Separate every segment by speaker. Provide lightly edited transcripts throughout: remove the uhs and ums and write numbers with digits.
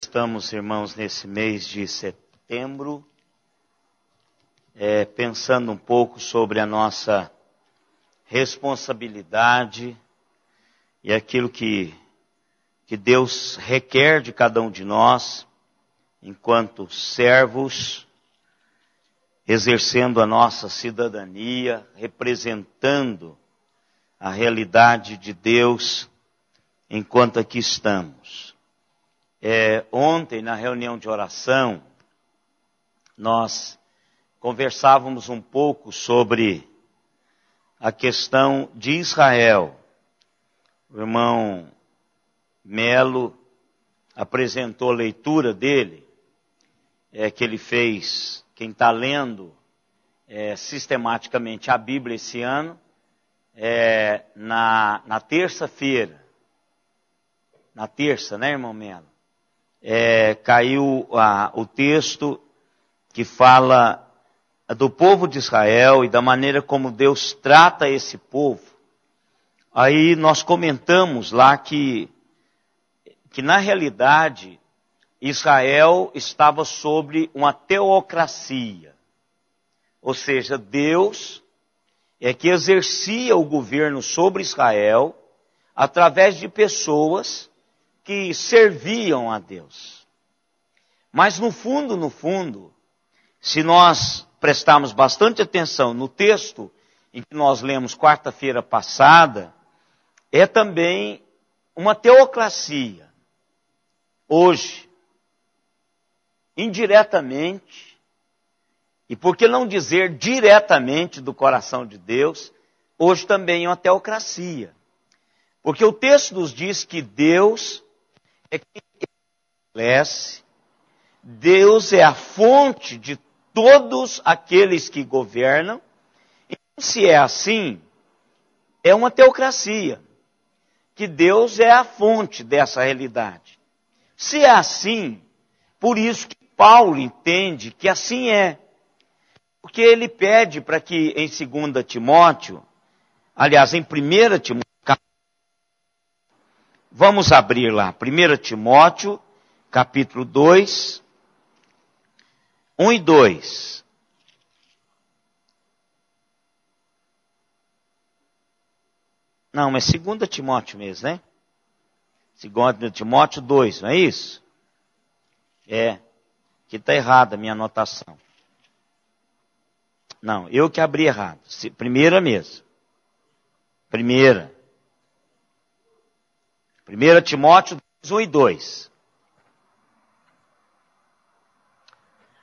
Speaker 1: Estamos, irmãos, nesse mês de setembro, pensando um pouco sobre a nossa responsabilidade e aquilo que Deus requer de cada um de nós, enquanto servos, exercendo a nossa cidadania, representando a realidade de Deus enquanto aqui estamos. Ontem, na reunião de oração, nós conversávamos um pouco sobre a questão de Israel. O irmão Melo apresentou a leitura dele, que ele fez, quem está lendo sistematicamente a Bíblia esse ano, na terça-feira. Na terça, né, irmão Melo? Caiu o texto que fala do povo de Israel e da maneira como Deus trata esse povo. Aí nós comentamos lá que na realidade Israel estava sobre uma teocracia. Ou seja, Deus que exercia o governo sobre Israel através de pessoas que serviam a Deus. Mas no fundo, se nós prestarmos bastante atenção no texto em que nós lemos quarta-feira passada, é também uma teocracia. Hoje, indiretamente, e por que não dizer diretamente do coração de Deus, hoje também é uma teocracia. Porque o texto nos diz que Deus é quem estabelece, Deus é a fonte de todos aqueles que governam. E se é assim, é uma teocracia, que Deus é a fonte dessa realidade. Se é assim, por isso que Paulo entende que assim é. Porque ele pede para que em 2 Timóteo, aliás, em 1 Timóteo, vamos abrir lá, 1 Timóteo, capítulo 2, 1 e 2. Não, mas 2 Timóteo mesmo, né? 2 Timóteo 2, não é isso? Aqui está errada a minha anotação. Não, eu que abri errado. Primeira mesmo. 1 Timóteo 2, 1 e 2.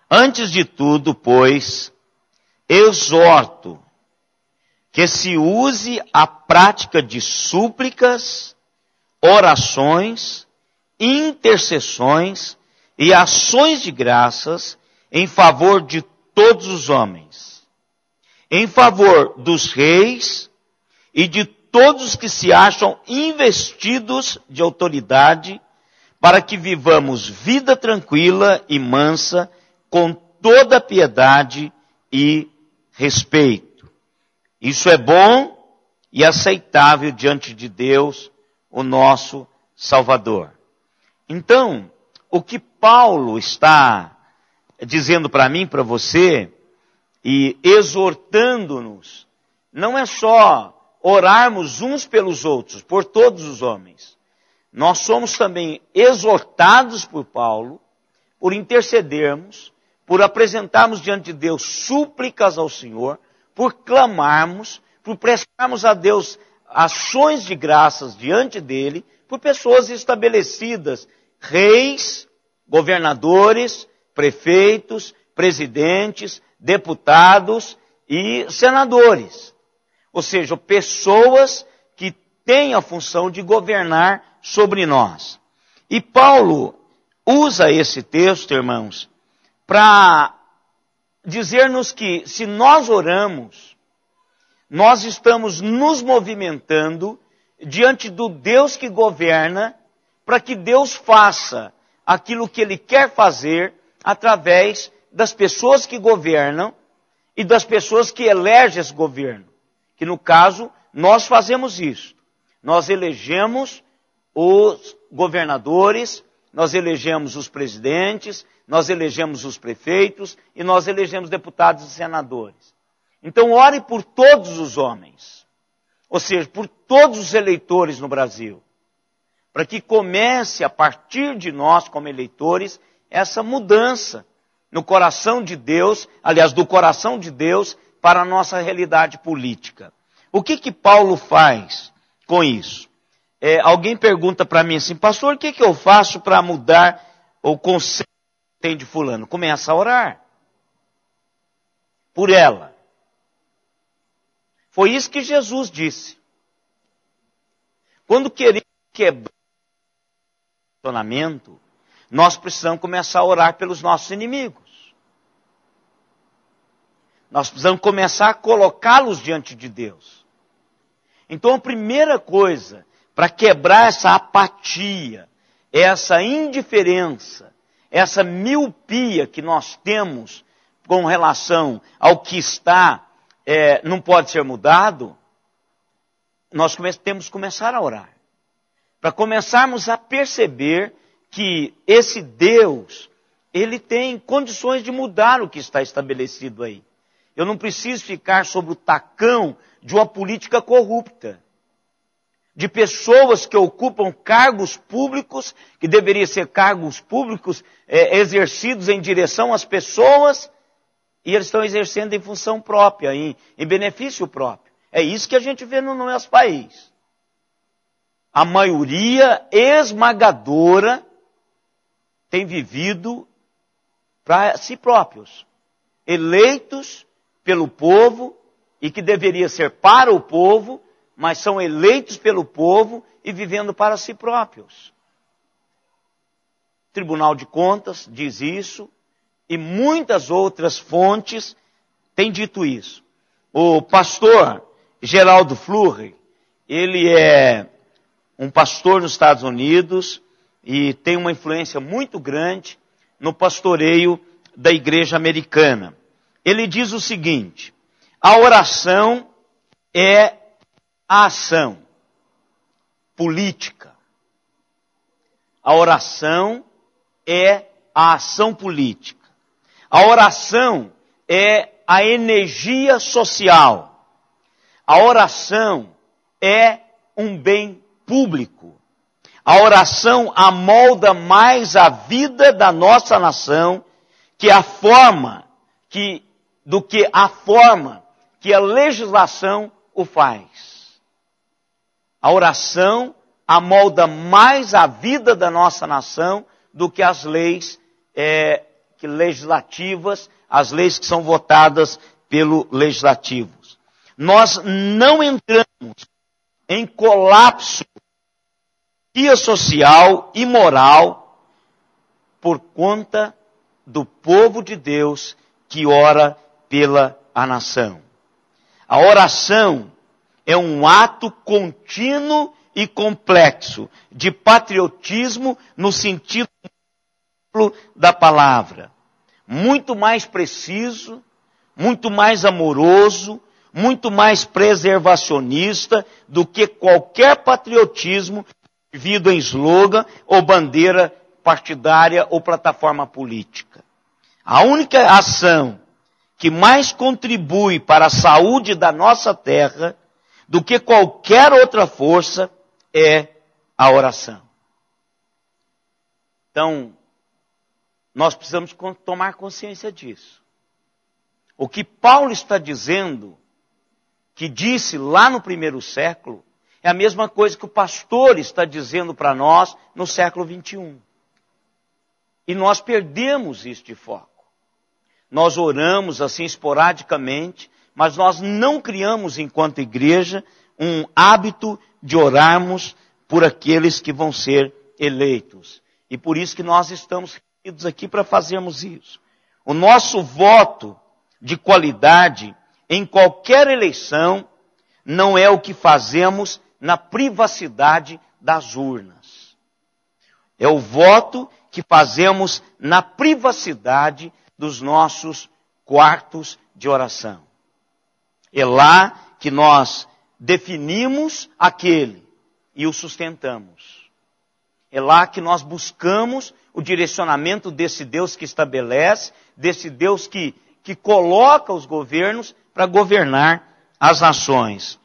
Speaker 1: Antes de tudo, pois, exorto que se use a prática de súplicas, orações, intercessões e ações de graças em favor de todos os homens, em favor dos reis e de todos que se acham investidos de autoridade, para que vivamos vida tranquila e mansa, com toda piedade e respeito. Isso é bom e aceitável diante de Deus, o nosso Salvador. Então, o que Paulo está dizendo para mim, para você, e exortando-nos, não é só orarmos uns pelos outros, por todos os homens. Nós somos também exortados por Paulo, por intercedermos, por apresentarmos diante de Deus súplicas ao Senhor, por clamarmos, por prestarmos a Deus ações de graças diante dele, por pessoas estabelecidas, reis, governadores, prefeitos, presidentes, deputados e senadores. Ou seja, pessoas que têm a função de governar sobre nós. E Paulo usa esse texto, irmãos, para dizer-nos que se nós oramos, nós estamos nos movimentando diante do Deus que governa, para que Deus faça aquilo que Ele quer fazer através das pessoas que governam e das pessoas que elegem esse governo. Que no caso, nós fazemos isso. Nós elegemos os governadores, nós elegemos os presidentes, nós elegemos os prefeitos e nós elegemos deputados e senadores. Então ore por todos os homens, ou seja, por todos os eleitores no Brasil, para que comece a partir de nós como eleitores essa mudança no coração de Deus, aliás, do coração de Deus para a nossa realidade política. O que Paulo faz com isso? Alguém pergunta para mim assim, pastor, o que eu faço para mudar o conceito que tem de fulano? Começa a orar por ela. Foi isso que Jesus disse. Quando queremos quebrar o relacionamento, nós precisamos começar a orar pelos nossos inimigos. Nós precisamos começar a colocá-los diante de Deus. Então a primeira coisa, para quebrar essa apatia, essa indiferença, essa miopia que nós temos com relação ao que está, não pode ser mudado, nós temos que começar a orar. Para começarmos a perceber que esse Deus, ele tem condições de mudar o que está estabelecido aí. Eu não preciso ficar sob o tacão de uma política corrupta, de pessoas que ocupam cargos públicos, que deveriam ser cargos públicos exercidos em direção às pessoas, e eles estão exercendo em função própria, em benefício próprio. É isso que a gente vê no nosso país. A maioria esmagadora tem vivido para si próprios, eleitos pelo povo, e que deveria ser para o povo, mas são eleitos pelo povo e vivendo para si próprios. O Tribunal de Contas diz isso, e muitas outras fontes têm dito isso. O pastor Geraldo Fleury, ele é um pastor nos Estados Unidos e tem uma influência muito grande no pastoreio da igreja americana. Ele diz o seguinte: a oração é a ação política. A oração é a ação política. A oração é a energia social. A oração é um bem público. A oração amolda mais a vida da nossa nação do que a forma que a legislação o faz. A oração amolda mais a vida da nossa nação do que as leis legislativas, as leis que são votadas pelo legislativo. Nós não entramos em colapso social e moral por conta do povo de Deus que ora pela a nação. A oração é um ato contínuo e complexo de patriotismo no sentido da palavra. Muito mais preciso, muito mais amoroso, muito mais preservacionista do que qualquer patriotismo vivido em slogan ou bandeira partidária ou plataforma política. A única ação que mais contribui para a saúde da nossa terra do que qualquer outra força é a oração. Então, nós precisamos tomar consciência disso. O que Paulo está dizendo, que disse lá no primeiro século, é a mesma coisa que o pastor está dizendo para nós no século 21. E nós perdemos isso de foco. Nós oramos assim esporadicamente, mas nós não criamos, enquanto igreja, um hábito de orarmos por aqueles que vão ser eleitos. E por isso que nós estamos reunidos aqui para fazermos isso. O nosso voto de qualidade em qualquer eleição não é o que fazemos na privacidade das urnas. É o voto que fazemos na privacidade dos nossos quartos de oração. É lá que nós definimos aquele e o sustentamos. É lá que nós buscamos o direcionamento desse Deus que estabelece, desse Deus que coloca os governos para governar as nações.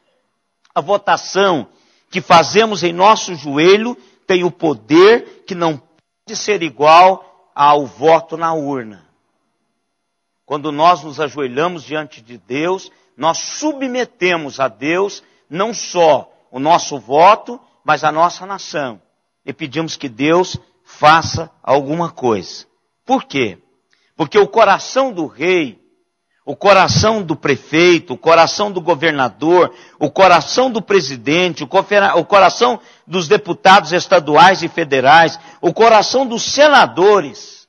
Speaker 1: A votação que fazemos em nosso joelho tem o poder que não pode ser igual ao voto na urna. Quando nós nos ajoelhamos diante de Deus, nós submetemos a Deus não só o nosso voto, mas a nossa nação. E pedimos que Deus faça alguma coisa. Por quê? Porque o coração do rei, o coração do prefeito, o coração do governador, o coração do presidente, o coração dos deputados estaduais e federais, o coração dos senadores,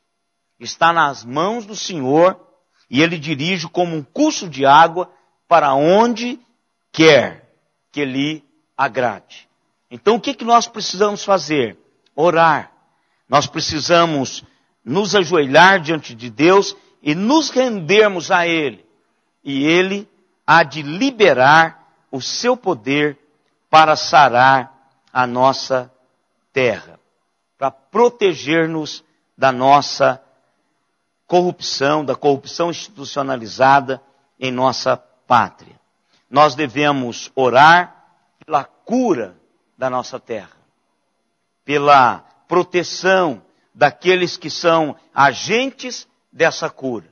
Speaker 1: está nas mãos do Senhor, e Ele dirige como um curso de água para onde quer que lhe agrade. Então o que nós precisamos fazer? Orar. Nós precisamos nos ajoelhar diante de Deus e nos rendermos a Ele. E Ele há de liberar o seu poder para sarar a nossa terra, para proteger-nos da nossa corrupção, da corrupção institucionalizada em nossa pátria. Nós devemos orar pela cura da nossa terra, pela proteção daqueles que são agentes dessa cura.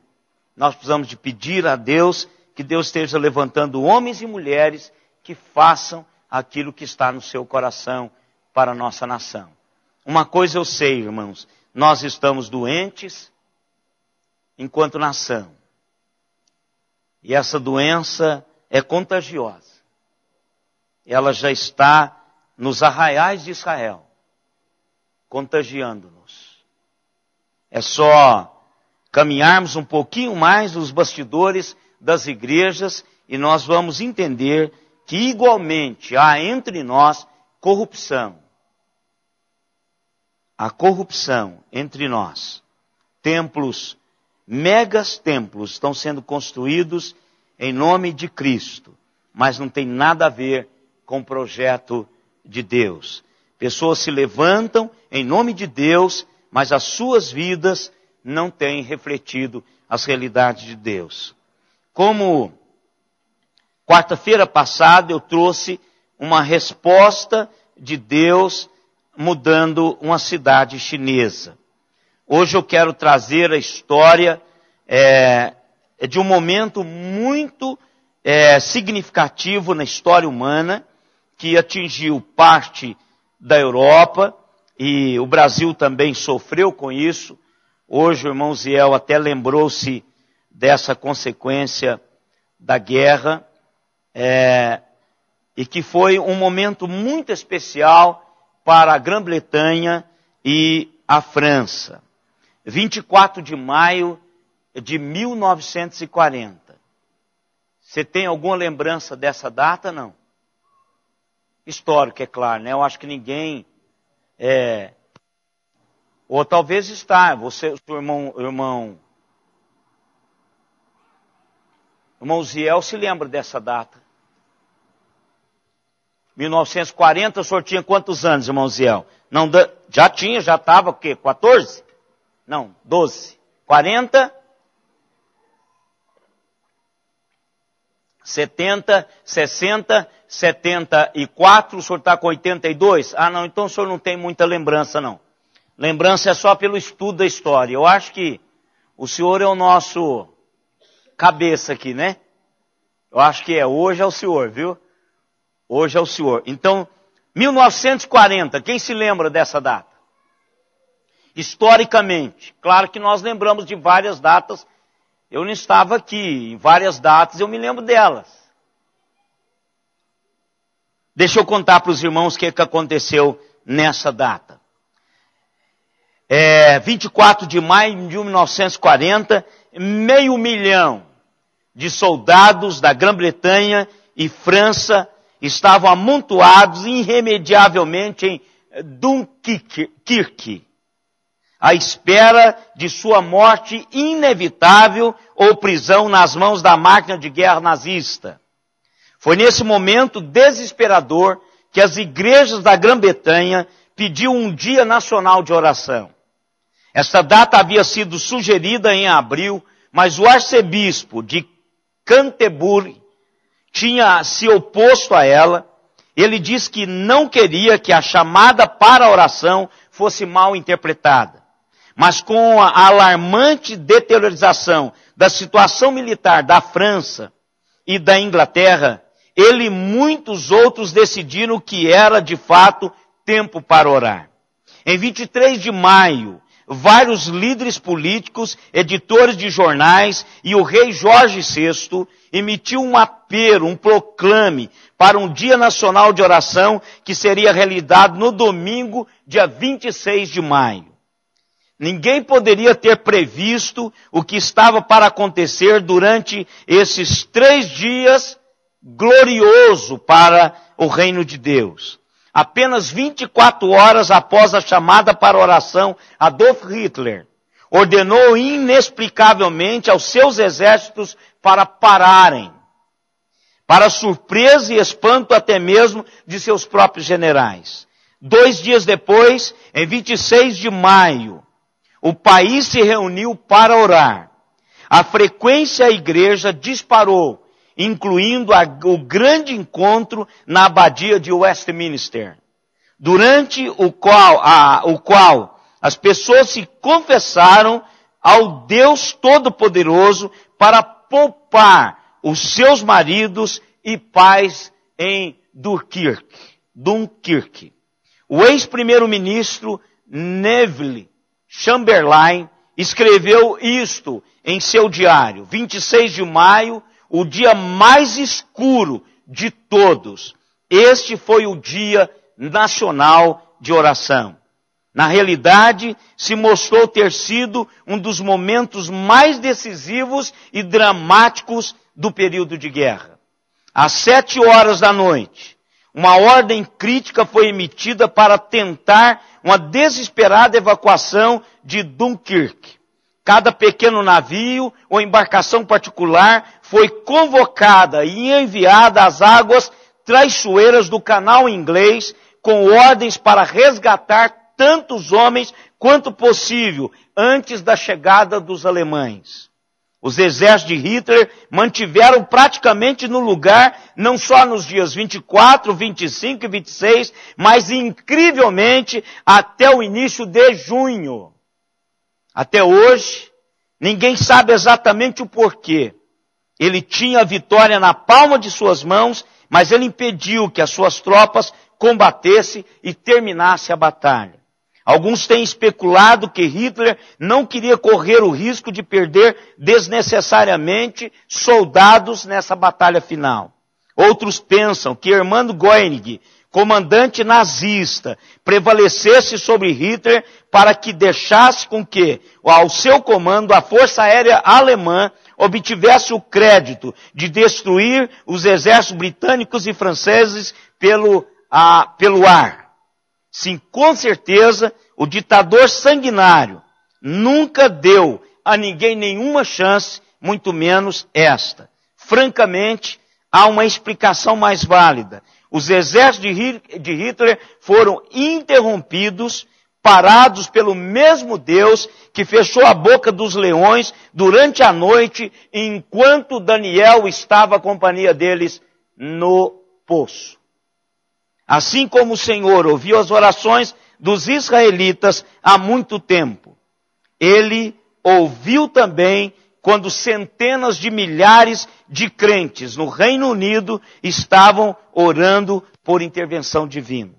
Speaker 1: Nós precisamos de pedir a Deus que Deus esteja levantando homens e mulheres que façam aquilo que está no seu coração para a nossa nação. Uma coisa eu sei, irmãos, nós estamos doentes enquanto nação. E essa doença é contagiosa. Ela já está nos arraiais de Israel, contagiando-nos. É só caminharmos um pouquinho mais nos bastidores das igrejas e nós vamos entender que igualmente há entre nós corrupção. Há corrupção entre nós. Templos, megas templos estão sendo construídos em nome de Cristo, mas não tem nada a ver com o projeto de Deus. Pessoas se levantam em nome de Deus, mas as suas vidas não têm refletido as realidades de Deus. Como quarta-feira passada eu trouxe uma resposta de Deus mudando uma cidade chinesa. Hoje eu quero trazer a história de um momento muito significativo na história humana, que atingiu parte da Europa, e o Brasil também sofreu com isso. Hoje o irmão Ziel até lembrou-se dessa consequência da guerra, e que foi um momento muito especial para a Grã-Bretanha e a França. 24 de maio de 1940. Você tem alguma lembrança dessa data? Não. Histórico, é claro, né? Eu acho que ninguém... Ou talvez está. Você, o seu irmão Ziel se lembra dessa data. 1940, o senhor tinha quantos anos, irmão Ziel? Não, já estava o quê? 14? Não, 12. 40... 70, 60, 74, o senhor está com 82? Ah, não, então o senhor não tem muita lembrança, não. Lembrança é só pelo estudo da história. Eu acho que o senhor é o nosso cabeça aqui, né? Eu acho que hoje é o senhor, viu? Hoje é o senhor. Então, 1940, quem se lembra dessa data? Historicamente, claro que nós lembramos de várias datas. Eu não estava aqui, em várias datas eu me lembro delas. Deixa eu contar para os irmãos o que aconteceu nessa data. 24 de maio de 1940, 500 mil de soldados da Grã-Bretanha e França estavam amontoados irremediavelmente em Dunkirk, à espera de sua morte inevitável ou prisão nas mãos da máquina de guerra nazista. Foi nesse momento desesperador que as igrejas da Grã-Bretanha pediu um dia nacional de oração. Esta data havia sido sugerida em abril, mas o arcebispo de Canterbury tinha se oposto a ela. Ele disse que não queria que a chamada para a oração fosse mal interpretada. Mas com a alarmante deteriorização da situação militar da França e da Inglaterra, ele e muitos outros decidiram que era de fato tempo para orar. Em 23 de maio, vários líderes políticos, editores de jornais e o rei Jorge VI emitiu um apelo, um proclame para um dia nacional de oração que seria realizado no domingo, dia 26 de maio. Ninguém poderia ter previsto o que estava para acontecer durante esses 3 dias glorioso para o reino de Deus. Apenas 24 horas após a chamada para oração, Adolf Hitler ordenou inexplicavelmente aos seus exércitos para pararem, para surpresa e espanto até mesmo de seus próprios generais. 2 dias depois, em 26 de maio, o país se reuniu para orar. A frequência à igreja disparou, incluindo o grande encontro na abadia de Westminster, durante o qual as pessoas se confessaram ao Deus Todo-Poderoso para poupar os seus maridos e pais em Dunkirk. O ex-primeiro-ministro Neville Chamberlain escreveu isto em seu diário: 26 de maio, o dia mais escuro de todos. Este foi o dia nacional de oração. Na realidade, se mostrou ter sido um dos momentos mais decisivos e dramáticos do período de guerra. Às 7 horas da noite, uma ordem crítica foi emitida para tentar uma desesperada evacuação de Dunkirk. Cada pequeno navio ou embarcação particular foi convocada e enviada às águas traiçoeiras do canal inglês com ordens para resgatar tantos homens quanto possível antes da chegada dos alemães. Os exércitos de Hitler mantiveram praticamente no lugar, não só nos dias 24, 25 e 26, mas incrivelmente até o início de junho. Até hoje, ninguém sabe exatamente o porquê. Ele tinha a vitória na palma de suas mãos, mas ele impediu que as suas tropas combatessem e terminassem a batalha. Alguns têm especulado que Hitler não queria correr o risco de perder desnecessariamente soldados nessa batalha final. Outros pensam que Hermann Göring, comandante nazista, prevalecesse sobre Hitler para que deixasse com que, ao seu comando, a Força Aérea Alemã obtivesse o crédito de destruir os exércitos britânicos e franceses pelo ar. Sim, com certeza, o ditador sanguinário nunca deu a ninguém nenhuma chance, muito menos esta. Francamente, há uma explicação mais válida. Os exércitos de Hitler foram interrompidos, parados pelo mesmo Deus que fechou a boca dos leões durante a noite, enquanto Daniel estava à companhia deles no poço. Assim como o Senhor ouviu as orações dos israelitas há muito tempo, Ele ouviu também quando centenas de milhares de crentes no Reino Unido estavam orando por intervenção divina.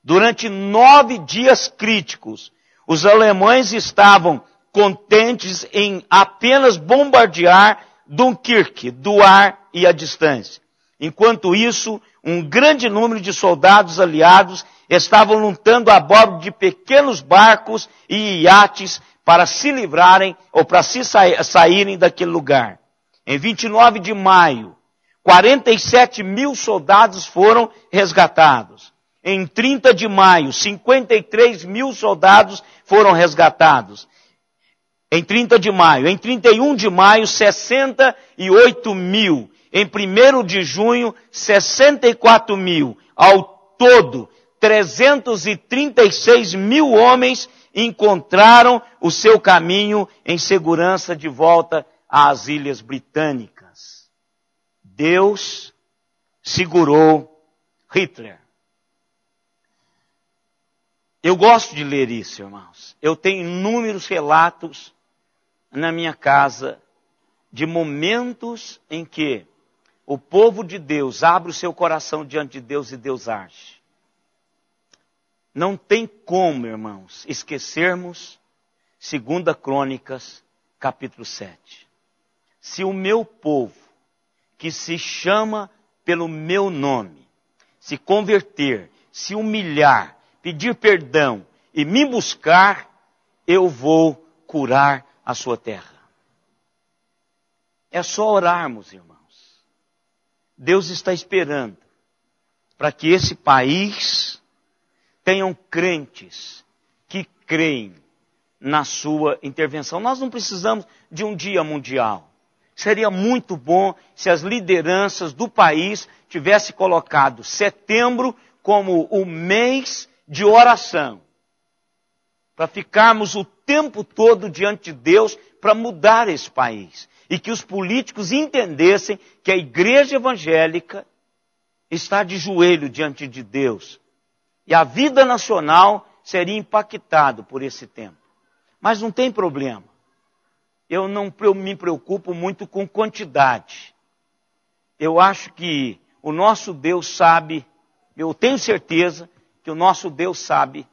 Speaker 1: Durante 9 dias críticos, os alemães estavam contentes em apenas bombardear Dunkirk, do ar e à distância. Enquanto isso, um grande número de soldados aliados estavam lutando a bordo de pequenos barcos e iates para se livrarem ou para saírem daquele lugar. Em 29 de maio, 47 mil soldados foram resgatados. Em 30 de maio, 53 mil soldados foram resgatados. Em 30 de maio. Em 31 de maio, 68 mil. Em 1º de junho, 64 mil. Ao todo, 336 mil homens encontraram o seu caminho em segurança de volta às Ilhas Britânicas. Deus segurou Hitler. Eu gosto de ler isso, irmãos. Eu tenho inúmeros relatos na minha casa de momentos em que o povo de Deus abre o seu coração diante de Deus e Deus age. Não tem como, irmãos, esquecermos 2 Crônicas, capítulo 7. Se o meu povo, que se chama pelo meu nome, se converter, se humilhar, pedir perdão e me buscar, eu vou curar a sua terra. É só orarmos, irmãos. Deus está esperando para que esse país tenham crentes que creem na sua intervenção. Nós não precisamos de um dia mundial. Seria muito bom se as lideranças do país tivessem colocado setembro como o mês de oração, para ficarmos o tempo todo diante de Deus para mudar esse país. E que os políticos entendessem que a igreja evangélica está de joelho diante de Deus. E a vida nacional seria impactada por esse tempo. Mas não tem problema. Eu não me preocupo muito com quantidade. Eu acho que o nosso Deus sabe, eu tenho certeza que o nosso Deus sabe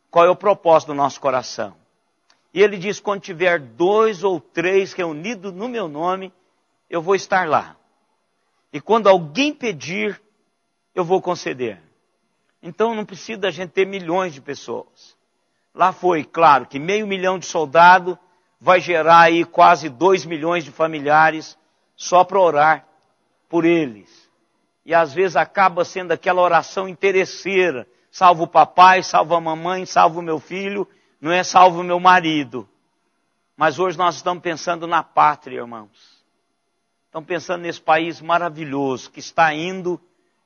Speaker 1: qual é o propósito do nosso coração. E Ele diz, quando tiver 2 ou 3 reunidos no meu nome, eu vou estar lá. E quando alguém pedir, eu vou conceder. Então não precisa da gente ter milhões de pessoas. Lá foi, claro, que 500 mil de soldados vai gerar aí quase 2 milhões de familiares só para orar por eles. E às vezes acaba sendo aquela oração interesseira. Salva o papai, salva a mamãe, salva o meu filho, não é salva o meu marido. Mas hoje nós estamos pensando na pátria, irmãos. Estamos pensando nesse país maravilhoso que está indo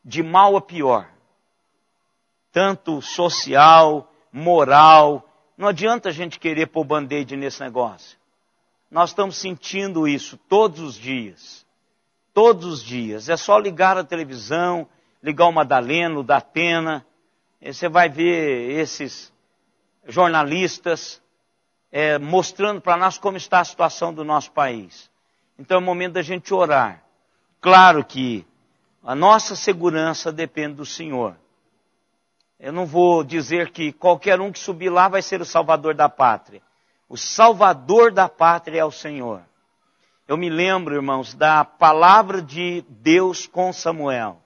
Speaker 1: de mal a pior. Tanto social, moral. Não adianta a gente querer pôr band-aid nesse negócio. Nós estamos sentindo isso todos os dias. Todos os dias. É só ligar a televisão, ligar o Madalena, o Datena. Você vai ver esses jornalistas mostrando para nós como está a situação do nosso país. Então é o momento da gente orar. Claro que a nossa segurança depende do Senhor. Eu não vou dizer que qualquer um que subir lá vai ser o salvador da pátria. O salvador da pátria é o Senhor. Eu me lembro, irmãos, da palavra de Deus com Samuel.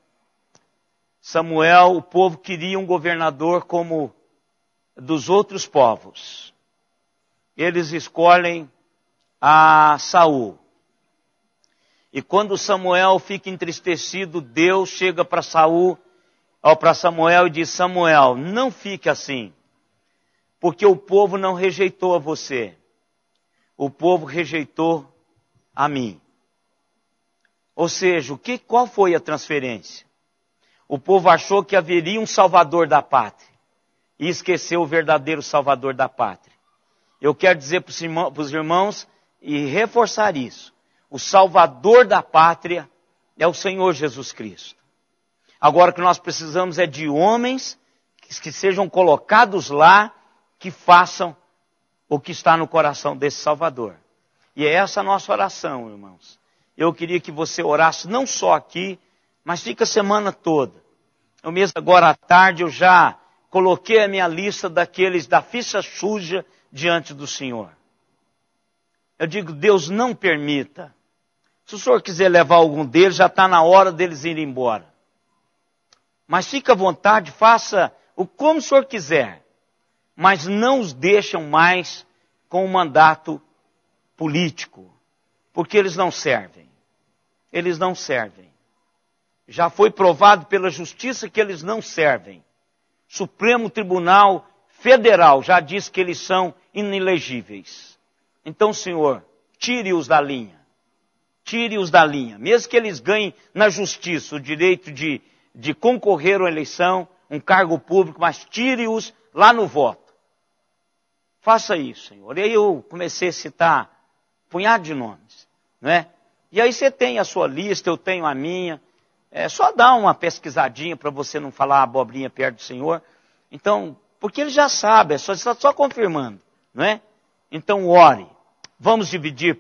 Speaker 1: Samuel, o povo queria um governador como dos outros povos. Eles escolhem a Saul. E quando Samuel fica entristecido, Deus chega para Samuel e diz, Samuel, não fique assim, porque o povo não rejeitou a você. O povo rejeitou a mim. Ou seja, qual foi a transferência? O povo achou que haveria um salvador da pátria e esqueceu o verdadeiro salvador da pátria. Eu quero dizer para os irmãos e reforçar isso. O salvador da pátria é o Senhor Jesus Cristo. Agora o que nós precisamos é de homens que sejam colocados lá, que façam o que está no coração desse Salvador. E é essa a nossa oração, irmãos. Eu queria que você orasse não só aqui, mas fica a semana toda. Eu mesmo agora à tarde eu já coloquei a minha lista daqueles da ficha suja diante do Senhor. Eu digo, Deus não permita. Se o Senhor quiser levar algum deles, já está na hora deles irem embora. Mas fique à vontade, faça como o Senhor quiser. Mas não os deixam mais com o mandato político. Porque eles não servem. Eles não servem. Já foi provado pela justiça que eles não servem. Supremo Tribunal Federal já diz que eles são inelegíveis. Então, Senhor, tire-os da linha. Tire-os da linha. Mesmo que eles ganhem na justiça o direito de concorrer à eleição, um cargo público, mas tire-os lá no voto. Faça isso, Senhor. E aí eu comecei a citar um punhado de nomes, não é? E aí você tem a sua lista, eu tenho a minha. É só dar uma pesquisadinha para você não falar abobrinha perto do Senhor. Então, porque ele já sabe, está só confirmando, não é? Então ore. Vamos dividir.